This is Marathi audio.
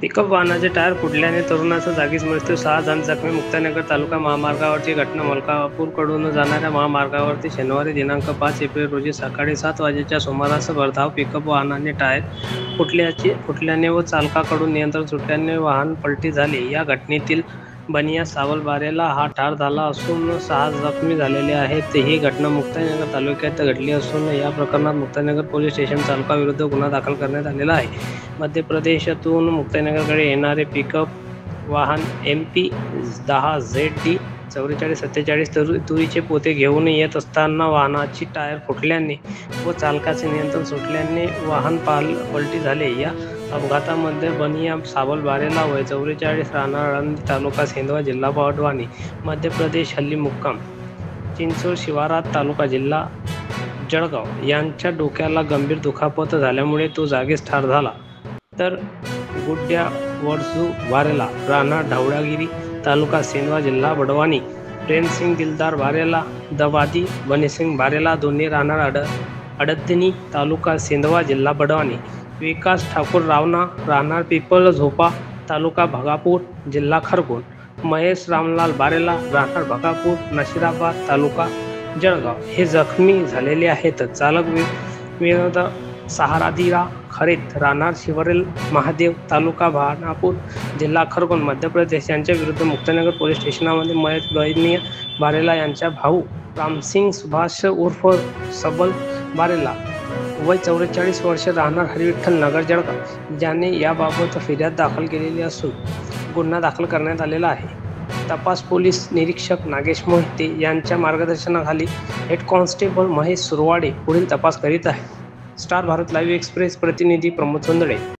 पिकअप वाहनाचे टायर फुटल्याने तरुणाचा जागीच मृत्यू, 6 जण जखमी. मुक्ताईनगर तालुका महामार्गावरची घटना. मलकापूरकडून जाणाऱ्या महामार्गावरती शनिवारी दिनांक 5 एप्रिल रोजी सकाळी 7 वाजेच्या सुमारास भरधाव पिकअप वाहनाने टायर फुटल्याने व चालकाकडून नियंत्रण सुटल्याने वाहन पलटी झाले. या घटनेतील बनिया सावल बारेला हा ठार झाला असून 6 जखमी झालेले आहेत. ही घटना मुक्ताईनगर तालुक्यात घडली असून या प्रकरणात मुक्ताईनगर पोलीस स्टेशन चालकाविरुद्ध गुन्हा दाखल करण्यात आलेला आहे. मध्य प्रदेशातून मुक्ताईनगरकडे येणारे पिकअप वाहन MP10ZD 4447 तुरीचे पोते घेऊन येत असताना वाहनाची टायर फुटल्याने व चालकाचे नियंत्रण सुटल्याने वाहन पलटी झाले. या अपघातामध्ये बनिया सावल बारेला वय 44 राहणार आळंदी तालुका सेंधवा जिल्हा बडवानी मध्य प्रदेश हल्ली मुक्काम चिंचोड शिवारात तालुका जिल्हा जळगाव यांच्या डोक्याला गंभीर दुखापत झाल्यामुळे तो जागीच ठार झाला. तर गुड्ड्या वडसू वारेला राहणार ढवळागिरी तालुका सेंधवा जिल्हा बडवानी, प्रेमसिंग दिलदार बारेला दवादी, बनीसिंग बारेला दोन्ही राहणार अडदनी तालुका सेंधवा जिल्हा बडवानी, विकास ठाकूर रावना राहणार पिपल झोपा तालुका भगापूर जिल्हा खरगोन, महेश रामलाल बारेला राहणार भगापूर नशिराबाद तालुका जळगाव हे जखमी झालेले आहेत. चालक विनोद सहारादिरा खरेत राहणार शिवरेल महादेव तालुका भानापूर जिल्हा खरगोन मध्य प्रदेश यांच्या विरुद्ध मुक्ताईनगर पोलीस स्टेशनमध्ये मयत बनिया बारेला यांचा भाऊ रामसिंग सुभाष उर्फ सबल बारेला वय 44 वर्ष राहणार हरिविठ्ठल नगर जळगाव ज्याने याबाबत फिर्याद दाखल केलेली असून गुन्हा दाखल करण्यात आलेला आहे. तपास पोलीस निरीक्षक नागेश मोहिते यांच्या मार्गदर्शनाखाली हेड कॉन्स्टेबल महेश सुरवाडे पुढील तपास करीत आहेत. स्टार भारत लाईव्ह एक्सप्रेस प्रतिनिधी प्रमोद चोंदळे.